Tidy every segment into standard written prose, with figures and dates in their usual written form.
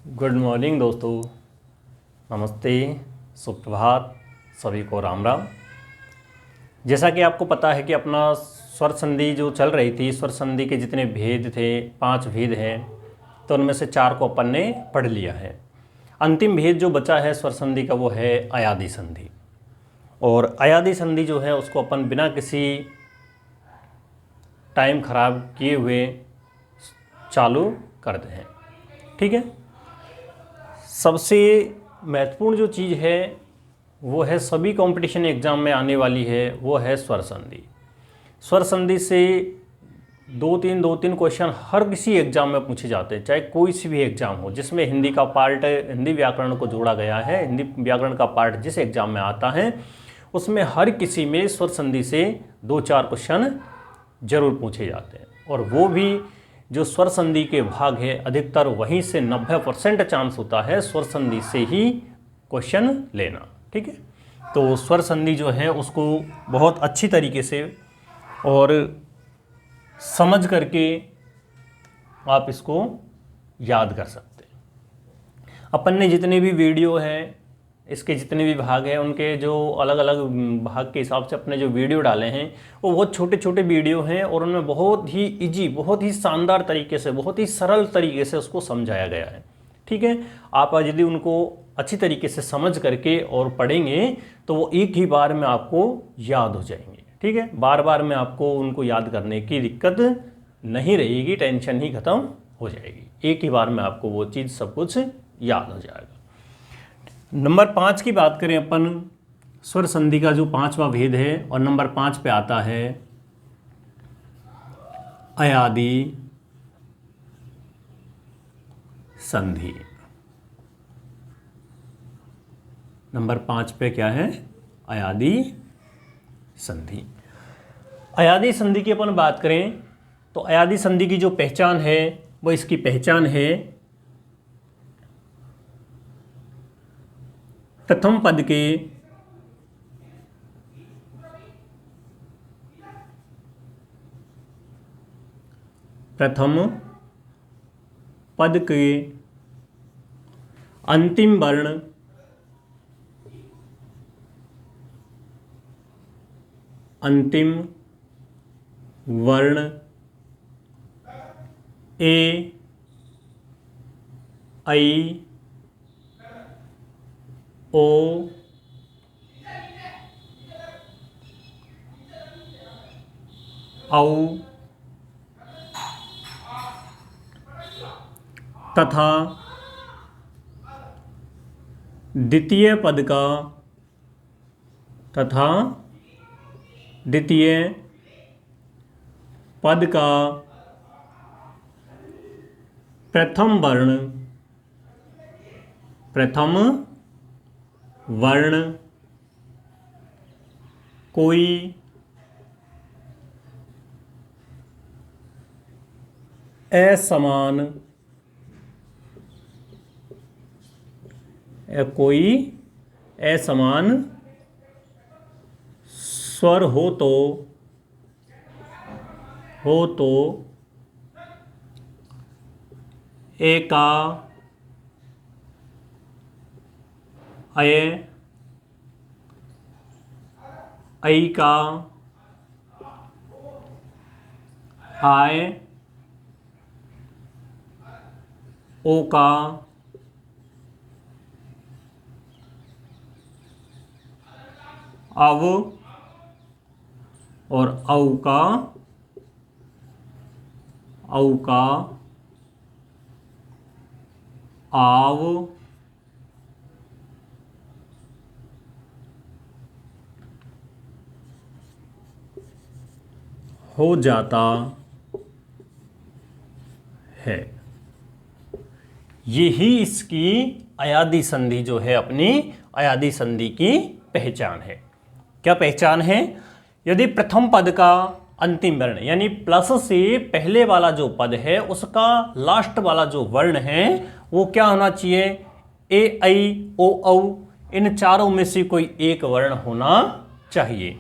Good morning दोस्तों, नमस्ते, सुप्रभात, सभी को राम राम। जैसा कि आपको पता है कि अपना स्वर संधि जो चल रही थी, स्वर संधि के जितने भेद थे 5 भेद हैं, तो उनमें से 4 को अपन ने पढ़ लिया है। अंतिम भेद जो बचा है स्वर संधि का वो है अयादि संधि। और अयादि संधि जो है उसको अपन बिना किसी टाइम खराब किए हुए चालू करते हैं। ठीक है। सबसे महत्वपूर्ण जो चीज़ है वो है सभी कंपटीशन एग्ज़ाम में आने वाली है, वो है स्वर संधि। स्वर संधि से दो तीन क्वेश्चन हर किसी एग्ज़ाम में पूछे जाते हैं, चाहे कोई सी भी एग्ज़ाम हो जिसमें हिंदी का पार्ट, हिंदी व्याकरण को जोड़ा गया है। हिंदी व्याकरण का पार्ट जिस एग्ज़ाम में आता है उसमें हर किसी में स्वर संधि से 2-4 क्वेश्चन जरूर पूछे जाते हैं। और वो भी जो स्वर संधि के भाग है अधिकतर वहीं से 90% चांस होता है स्वर संधि से ही क्वेश्चन लेना। ठीक है। तो स्वर संधि जो है उसको बहुत अच्छी तरीके से और समझ करके आप इसको याद कर सकते हैं। अपन ने जितने भी वीडियो हैं, इसके जितने भी भाग हैं, उनके जो अलग अलग भाग के हिसाब से अपने जो वीडियो डाले हैं वो बहुत छोटे छोटे वीडियो हैं और उनमें बहुत ही इजी, बहुत ही शानदार तरीके से, बहुत ही सरल तरीके से उसको समझाया गया है। ठीक है। आप यदि उनको अच्छी तरीके से समझ करके और पढ़ेंगे तो वो एक ही बार में आपको याद हो जाएंगे। ठीक है। बार बार में आपको उनको याद करने की दिक्कत नहीं रहेगी, टेंशन ही खत्म हो जाएगी। एक ही बार में आपको वो चीज़ सब कुछ याद हो जाएगा। नंबर 5 की बात करें अपन, स्वर संधि का जो 5वां भेद है, और नंबर 5 पे आता है अयादि संधि। नंबर 5 पे क्या है? अयादि संधि। अयादि संधि की अपन बात करें तो अयादि संधि की जो पहचान है वो इसकी पहचान है प्रथम पद के अंतिम वर्ण ए, आई, ओ, औ तथा द्वितीय पद का प्रथम वर्ण कोई असमान स्वर हो तो एका, अय, ऐ का, आय, ओ का, अव और औ का, आव, हो जाता है। यही इसकी अयादि संधि जो है, अपनी अयादि संधि की पहचान है। क्या पहचान है? यदि प्रथम पद का अंतिम वर्ण यानी प्लस से पहले वाला जो पद है उसका लास्ट वाला जो वर्ण है वो क्या होना चाहिए? ए, ऐ, ओ, औ, इन चारों में से कोई एक वर्ण होना चाहिए।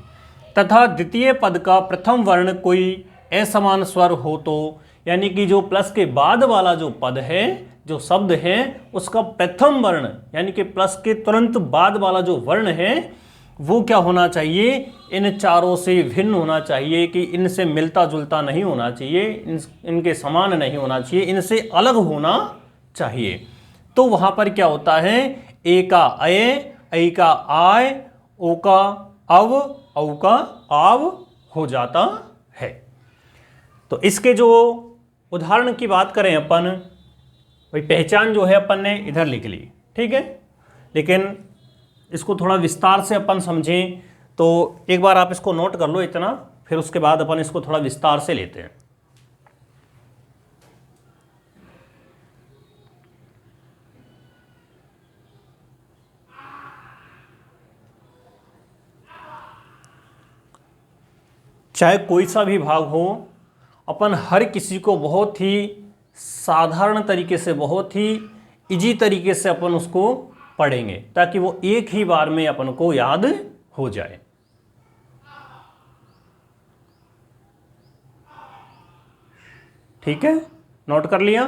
तथा द्वितीय पद का प्रथम वर्ण कोई असमान स्वर हो तो यानी कि जो प्लस के बाद वाला जो पद है, जो शब्द है, उसका प्रथम वर्ण यानी कि प्लस के तुरंत बाद वाला जो वर्ण है वो क्या होना चाहिए, इन चारों से भिन्न होना चाहिए, कि इनसे मिलता जुलता नहीं होना चाहिए, इनके समान नहीं होना चाहिए, इनसे अलग होना चाहिए। तो वहां पर क्या होता है, ए का अय, ऐ का आय, ओ का अव, औ का आव हो जाता है। तो इसके जो उदाहरण की बात करें अपन, भाई पहचान जो है अपन ने इधर लिख ली, ठीक है, लेकिन इसको थोड़ा विस्तार से अपन समझें तो एक बार आप इसको नोट कर लो इतना, फिर उसके बाद अपन इसको थोड़ा विस्तार से लेते हैं। चाहे कोई सा भी भाग हो, अपन हर किसी को बहुत ही साधारण तरीके से, बहुत ही इजी तरीके से अपन उसको पढ़ेंगे, ताकि वो एक ही बार में अपन को याद हो जाए। ठीक है, नोट कर लिया।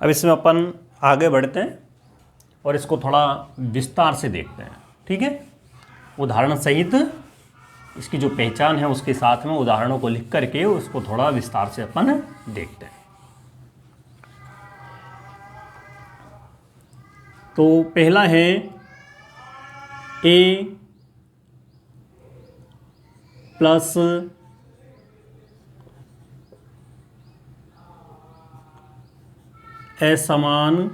अब इसमें अपन आगे बढ़ते हैं और इसको थोड़ा विस्तार से देखते हैं, ठीक है, उदाहरण सहित इसकी जो पहचान है उसके साथ में उदाहरणों को लिख करके उसको थोड़ा विस्तार से अपन देखते हैं। तो पहला है ए प्लस असमान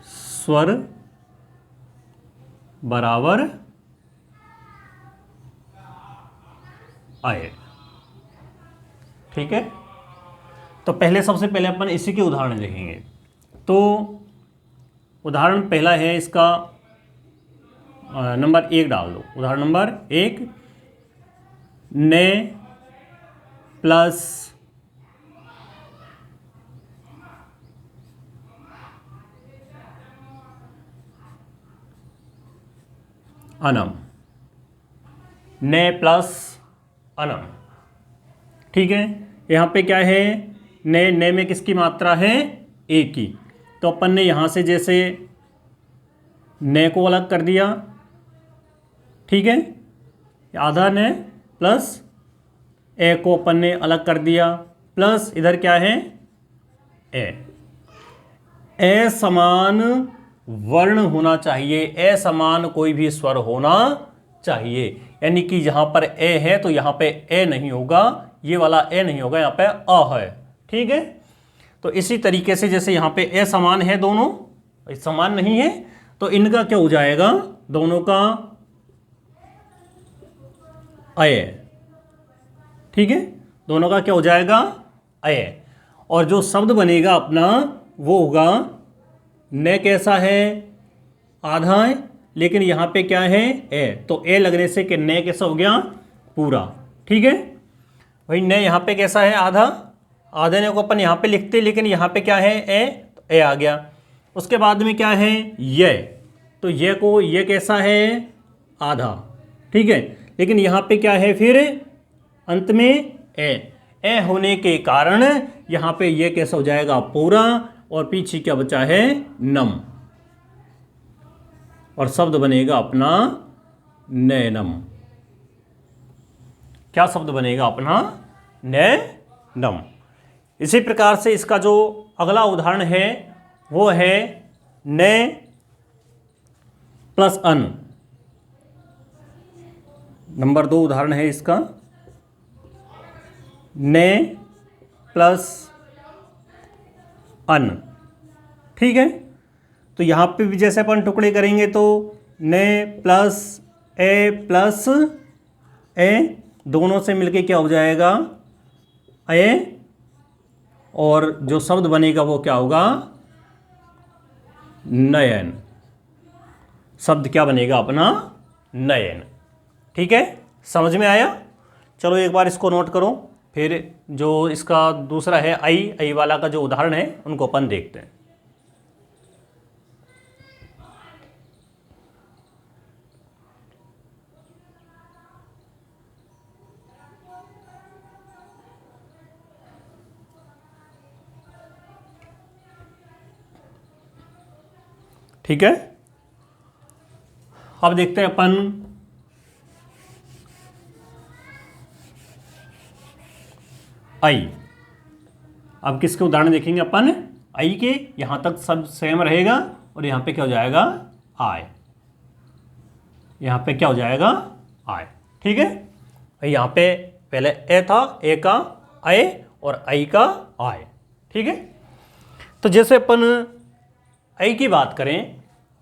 स्वर बराबर आए। ठीक है, तो पहले सबसे पहले अपन इसी के उदाहरण लिखेंगे। तो उदाहरण पहला है इसका नंबर 1 डाल दो। उदाहरण नंबर 1, ने प्लस अनम, ने प्लस अनम। ठीक है, यहाँ पे क्या है, ने में किसकी मात्रा है, ए की। तो अपन ने यहाँ से जैसे ने को अलग कर दिया, ठीक है, आधा ने प्लस ए को अपन ने अलग कर दिया, प्लस इधर क्या है, ए समान वर्ण होना चाहिए, ए समान कोई भी स्वर होना चाहिए। यानी कि यहाँ पर ए है तो यहाँ पे ए नहीं होगा, ये वाला ए नहीं होगा, यहाँ पे अ है। ठीक है, तो इसी तरीके से जैसे यहाँ पे ए समान है, दोनों समान नहीं है, तो इनका क्या हो जाएगा, दोनों का अय। ठीक है, दोनों का क्या हो जाएगा, अय। और जो शब्द बनेगा अपना वो होगा, ने कैसा है, आधा है, लेकिन यहाँ पे क्या है, ए, तो ए लगने से कि ने कैसा हो गया, पूरा। ठीक है, भाई ने यहाँ पे कैसा है, आधा, आधे ने को अपन यहाँ पे लिखते, लेकिन यहाँ पे क्या है, ए, तो ए आ गया। उसके बाद में क्या है, ये, तो ये को, ये कैसा है, आधा। ठीक है, लेकिन यहाँ पे क्या है, फिर अंत में ए होने के कारण यहाँ पे ये कैसा हो जाएगा, पूरा, और पीछे क्या बचा है, नम, और शब्द बनेगा अपना नैनम। क्या शब्द बनेगा अपना, नैनम। इसी प्रकार से इसका जो अगला उदाहरण है वो है ने प्लस अन। नंबर 2 उदाहरण है इसका, ने प्लस अन। ठीक है, तो यहाँ पे भी जैसे अपन टुकड़े करेंगे तो ने प्लस ए, दोनों से मिलके क्या हो जाएगा, ए, और जो शब्द बनेगा वो क्या होगा, नयन। शब्द क्या बनेगा अपना, नयन। ठीक है, समझ में आया। चलो एक बार इसको नोट करो, फिर जो इसका दूसरा है आई वाला का जो उदाहरण है उनको अपन देखते हैं। ठीक है। अब देखते हैं अपन आई। अब किसके उदाहरण देखेंगे अपन? आई के। यहां तक सब सेम रहेगा और यहां पे क्या हो जाएगा? आई। यहां पे क्या हो जाएगा? आई। ठीक है। यहां पे पहले ए था, ए का आई और आई का आई। ठीक है। तो जैसे अपन आई की बात करें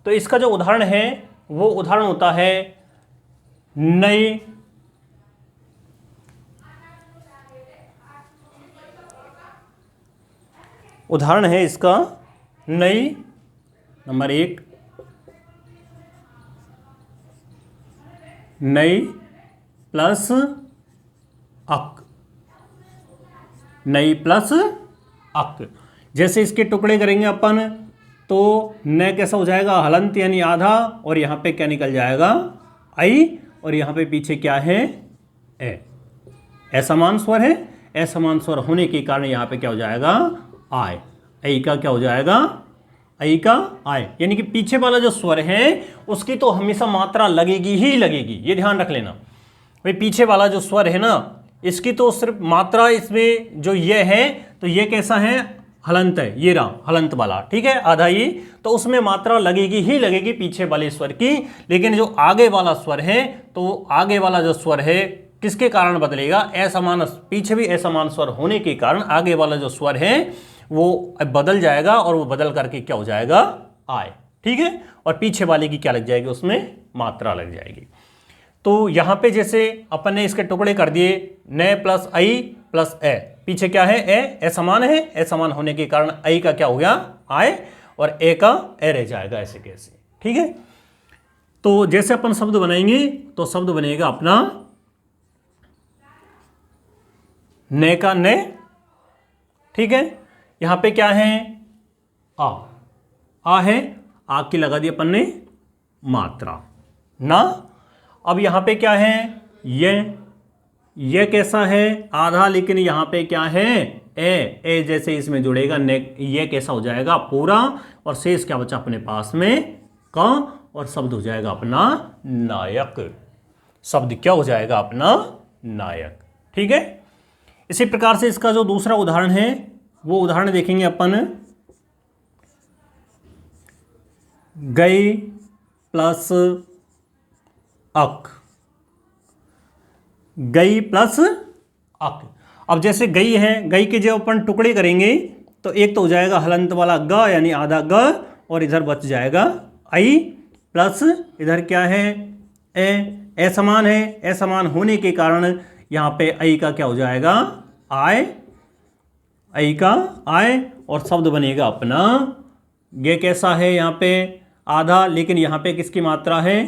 तो इसका जो उदाहरण है वो उदाहरण होता है नई उदाहरण है इसका नई नंबर 1 नई प्लस अक। नई प्लस अक। जैसे इसके टुकड़े करेंगे अपन तो न कैसा हो जाएगा? हलंत यानी आधा, और यहाँ पे क्या निकल जाएगा? आई, और यहाँ पे पीछे क्या है? ए। असमान स्वर है। असमान स्वर होने के कारण यहाँ पे क्या हो जाएगा? आय। आई का क्या हो जाएगा? आई का आय। यानी कि पीछे वाला जो स्वर है उसकी तो हमेशा मात्रा लगेगी ही लगेगी, ये ध्यान रख लेना भाई। पीछे वाला जो स्वर है ना, इसकी तो सिर्फ मात्रा, इसमें जो ये है तो ये कैसा है? हलंत है। ये रहा हलंत वाला, ठीक है, आधा ये। तो उसमें मात्रा लगेगी ही लगेगी पीछे वाले स्वर की। लेकिन जो आगे वाला स्वर है तो आगे वाला जो स्वर है किसके कारण बदलेगा? असमान, पीछे भी असमान स्वर होने के कारण आगे वाला जो स्वर है वो बदल जाएगा और वो बदल करके क्या हो जाएगा? आय। ठीक है। और पीछे वाले की क्या लग जाएगी? उसमें मात्रा लग जाएगी। तो यहां पे जैसे अपन ने इसके टुकड़े कर दिए, न प्लस आई प्लस ए। पीछे क्या है? ए। असमान है। असमान होने के कारण आई का क्या हो गया? आय, और ए का ए रह जाएगा, ऐसे कैसे। ठीक है। तो जैसे अपन शब्द बनाएंगे तो शब्द बनेगा अपना ने का ने। ठीक है। यहां पे क्या है? आ है। आ की लगा दी अपन ने मात्रा ना। अब यहां पे क्या है? ये कैसा है? आधा, लेकिन यहां पे क्या है? ए जैसे इसमें जुड़ेगा ने, ये कैसा हो जाएगा? पूरा। और शेष क्या बचा अपने पास में? का। और शब्द हो जाएगा अपना नायक। शब्द क्या हो जाएगा? अपना नायक। ठीक है। इसी प्रकार से इसका जो दूसरा उदाहरण है वो उदाहरण देखेंगे अपन गई प्लस अक। गई प्लस अक। अब जैसे गई है, गई के जब अपन टुकड़े करेंगे तो एक तो हो जाएगा हलंत वाला ग यानी आधा ग, और इधर बच जाएगा आई प्लस इधर क्या है? ए। असमान है। असमान होने के कारण यहाँ पे आई का क्या हो जाएगा? आय। आई का आय, और शब्द बनेगा अपना। ये कैसा है? यहाँ पे आधा, लेकिन यहाँ पे किसकी मात्रा है?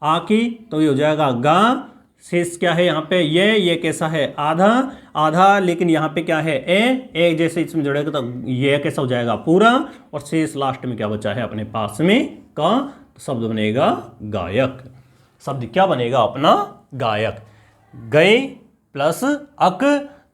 आ की, तो ये हो जाएगा गा। शेष क्या है यहाँ पे? ये कैसा है? आधा। आधा, लेकिन यहाँ पे क्या है? ए जैसे इसमें जुड़ेगा तो ये कैसा हो जाएगा? पूरा। और शेष लास्ट में क्या बचा है अपने पास में? का। तो शब्द बनेगा गायक। शब्द क्या बनेगा? अपना गायक। गए प्लस अक,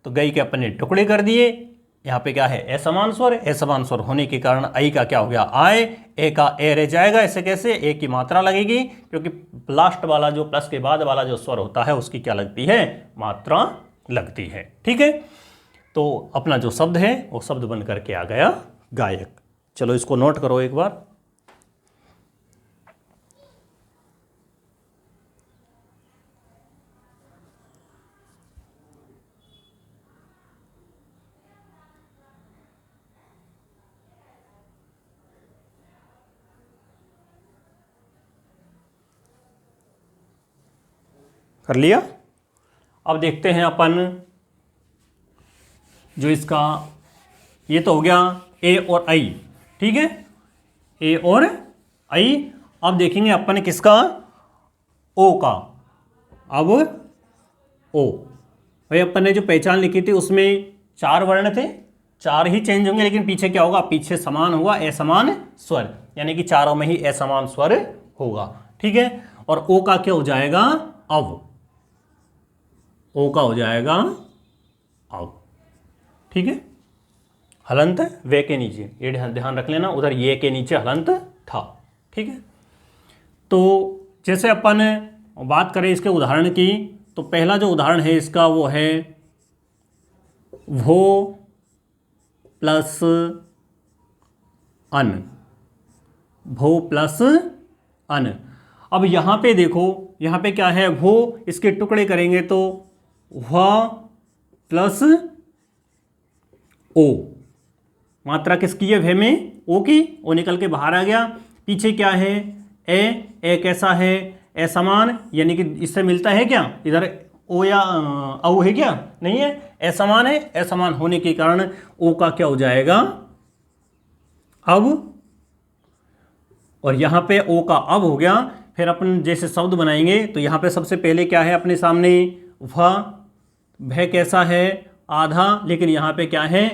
तो गई के अपने टुकड़े कर दिए। यहाँ पे क्या है? असमान स्वर। असमान स्वर होने के कारण आई का क्या हो गया? आय। ए का ए रह जाएगा, ऐसे कैसे? ए की मात्रा लगेगी, क्योंकि लास्ट वाला जो प्लस के बाद वाला जो स्वर होता है उसकी क्या लगती है? मात्रा लगती है। ठीक है। तो अपना जो शब्द है वो शब्द बन करके आ गया गायक। चलो इसको नोट करो एक बार। कर लिया। अब देखते हैं अपन जो इसका, ये तो हो गया ए और आई। ठीक है। ए और आई। अब देखेंगे अपन किसका? ओ का। अब ओ भाई अपन ने जो पहचान लिखी थी उसमें 4 वर्ण थे, 4 ही चेंज होंगे, लेकिन पीछे क्या होगा? पीछे समान होगा, असमान स्वर, यानी कि चारों में ही असमान स्वर होगा। ठीक है। और ओ का क्या हो जाएगा? अब। ओ का हो जाएगा अब। ठीक है। हलंत वे के नीचे, ये ध्यान रख लेना, उधर ये के नीचे हलंत था। ठीक है। तो जैसे अपन बात करें इसके उदाहरण की, तो पहला जो उदाहरण है इसका वो है वो प्लस अन, भो प्लस अन। अब यहाँ पे देखो, यहाँ पे क्या है, वो इसके टुकड़े करेंगे तो व प्लस ओ, मात्रा किसकी है, वे में ओ की, ओ निकल के बाहर आ गया। पीछे क्या है, ए कैसा है, ए समान, यानी कि इससे मिलता है क्या, इधर ओ या औ है क्या, नहीं है, ए समान है, ए समान होने के कारण ओ का क्या हो जाएगा, अब, और यहां पे ओ का अब हो गया। फिर अपन जैसे शब्द बनाएंगे तो यहां पे सबसे पहले क्या है अपने सामने, वह कैसा है, आधा, लेकिन यहां पे क्या है,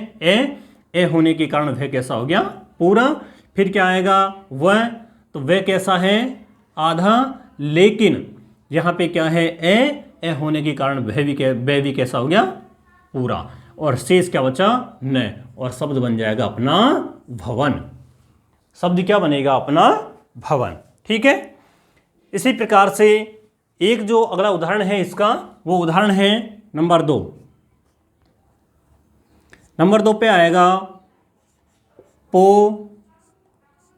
ए होने के कारण वह कैसा हो गया, पूरा। फिर क्या आएगा, वह, तो वह कैसा है, आधा, लेकिन यहां पे क्या है, ए होने के कारण वह भी कैसा हो गया, पूरा। और शेष क्या बचा, न, और शब्द बन जाएगा अपना भवन। शब्द क्या बनेगा, अपना भवन। ठीक है। इसी प्रकार से एक जो अगला उदाहरण है इसका, वो उदाहरण है नंबर 2। नंबर 2 पे आएगा पो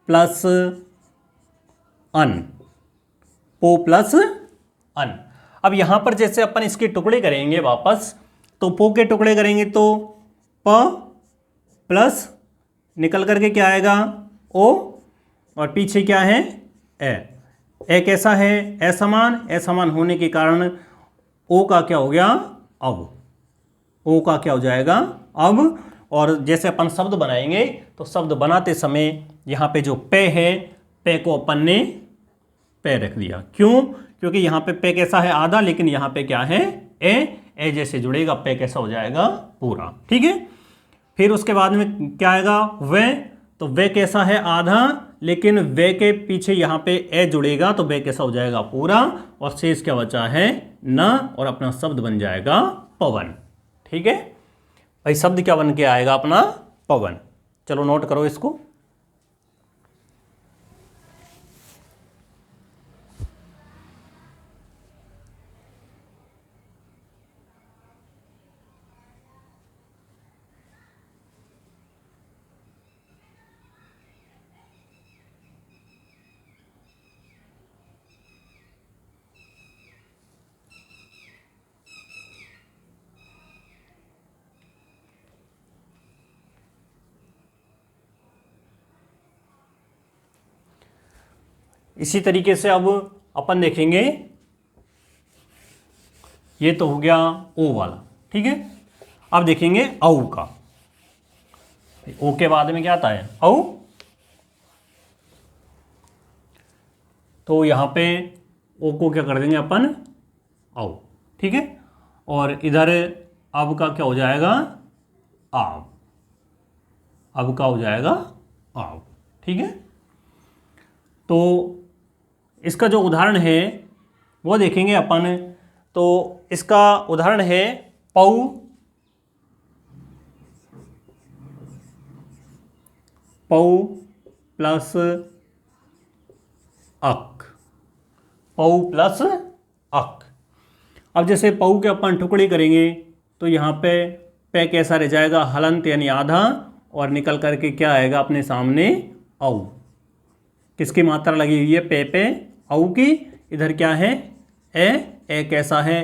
प्लस अन, पो प्लस अन। अब यहां पर जैसे अपन इसके टुकड़े करेंगे वापस, तो पो के टुकड़े करेंगे तो प प्लस निकल करके क्या आएगा, ओ, और पीछे क्या है, ए कैसा है, ए समान होने के कारण ओ का क्या हो गया, अब, ओ का क्या हो जाएगा, अब। और जैसे अपन शब्द बनाएंगे तो शब्द बनाते समय यहाँ पे जो पे है, पे को अपन ने पे रख दिया, क्यों, क्योंकि यहाँ पे पे कैसा है, आधा, लेकिन यहाँ पे क्या है, ए जैसे जुड़ेगा पे कैसा हो जाएगा, पूरा। ठीक है। फिर उसके बाद में क्या आएगा, वे, तो वे कैसा है, आधा, लेकिन वे के पीछे यहाँ पे ए जुड़ेगा तो वे कैसा हो जाएगा, पूरा। और शेष क्या बचा है, न, और अपना शब्द बन जाएगा पवन। ठीक है भाई, शब्द क्या बन के आएगा, अपना पवन। चलो नोट करो इसको। इसी तरीके से अब अपन देखेंगे, ये तो हो गया ओ वाला। ठीक है। अब देखेंगे औ का। ओ के बाद में क्या आता है, औ। तो यहां पे ओ को क्या कर देंगे अपन, औ। ठीक है। और इधर अब का क्या हो जाएगा, आव, अब का हो जाएगा आव। ठीक है। तो इसका जो उदाहरण है वो देखेंगे अपन। तो इसका उदाहरण है पौ प्लस अक, पौ प्लस अक। अब जैसे पौ के अपन टुकड़े करेंगे तो यहाँ पे कैसा रह जाएगा, हलंत यानी आधा, और निकल करके क्या आएगा अपने सामने, औ। किसकी मात्रा लगी हुई है, पे औ की। इधर क्या है, ए कैसा है,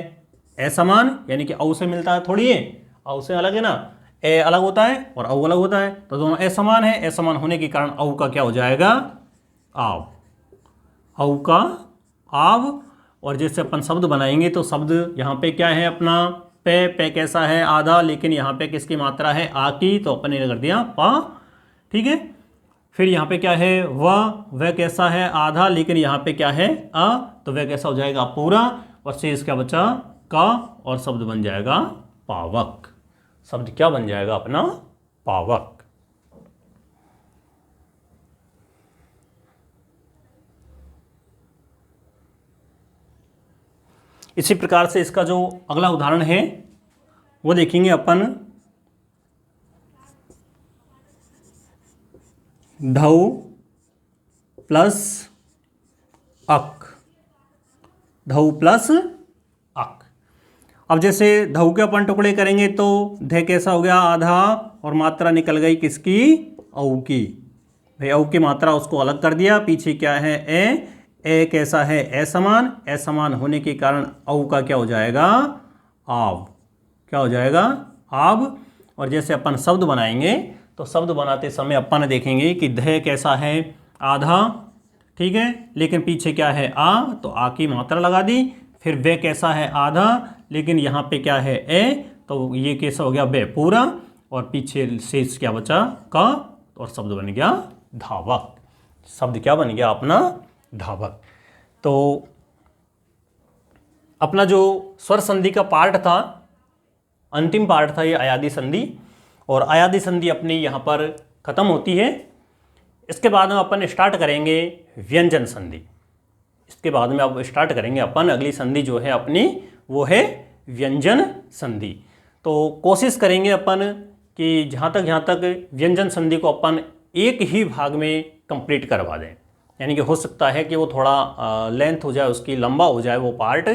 ए समान, यानी कि औ से मिलता है थोड़ी, है औ से अलग है ना, ए अलग होता है और औ अलग होता है, तो दोनों ए समान है। ए समान होने के कारण औ का क्या हो जाएगा, आव, औ का आव। और जैसे अपन शब्द बनाएंगे तो शब्द यहाँ पे क्या है अपना, पे कैसा है, आधा, लेकिन यहाँ पे किसकी मात्रा है, आ की, तो अपन ने कर दिया पा। ठीक है। फिर यहाँ पे क्या है, वह कैसा है, आधा, लेकिन यहाँ पे क्या है, अ, तो वह कैसा हो जाएगा, पूरा। और शेष क्या बचा, का, और शब्द बन जाएगा पावक। शब्द क्या बन जाएगा अपना, पावक। इसी प्रकार से इसका जो अगला उदाहरण है वो देखेंगे अपन, ढऊ प्लस अक, धऊ प्लस अक। अब जैसे धऊ के अपन टुकड़े करेंगे तो ध कैसा हो गया आधा, और मात्रा निकल गई किसकी, औ की। भाई औ की मात्रा उसको अलग कर दिया, पीछे क्या है ए कैसा है असमान, असमान होने के कारण औ का क्या हो जाएगा, आव। क्या हो जाएगा, आव। और जैसे अपन शब्द बनाएंगे तो शब्द बनाते समय अपन देखेंगे कि ध कैसा है आधा, ठीक है, लेकिन पीछे क्या है आ, तो आ की मात्रा लगा दी। फिर वे कैसा है आधा, लेकिन यहाँ पे क्या है ए, तो ये कैसा हो गया वे पूरा, और पीछे शेष क्या बचा का, और शब्द बन गया धावक। शब्द क्या बन गया अपना, धावक। तो अपना जो स्वर संधि का पार्ट था, अंतिम पार्ट था ये अयादी संधि, और अयादी संधि अपनी यहाँ पर खत्म होती है। इसके बाद में अपन स्टार्ट करेंगे व्यंजन संधि। इसके बाद में अब स्टार्ट करेंगे अपन अगली संधि जो है अपनी, वो है व्यंजन संधि। तो कोशिश करेंगे अपन कि जहाँ तक व्यंजन संधि को अपन एक ही भाग में कंप्लीट करवा दें। यानी कि हो सकता है कि वो थोड़ा लेंथ हो जाए, उसकी लंबा हो जाए वो पार्ट,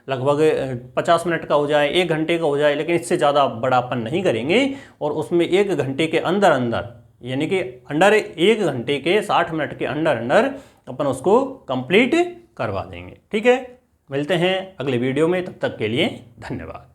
लगभग 50 मिनट का हो जाए, 1 घंटे का हो जाए, लेकिन इससे ज़्यादा बड़ा अपन नहीं करेंगे। और उसमें 1 घंटे के अंदर अंदर, यानी कि अंडर 1 घंटे के 60 मिनट के अंदर अंदर अपन उसको कंप्लीट करवा देंगे। ठीक है, मिलते हैं अगले वीडियो में, तब तक के लिए धन्यवाद।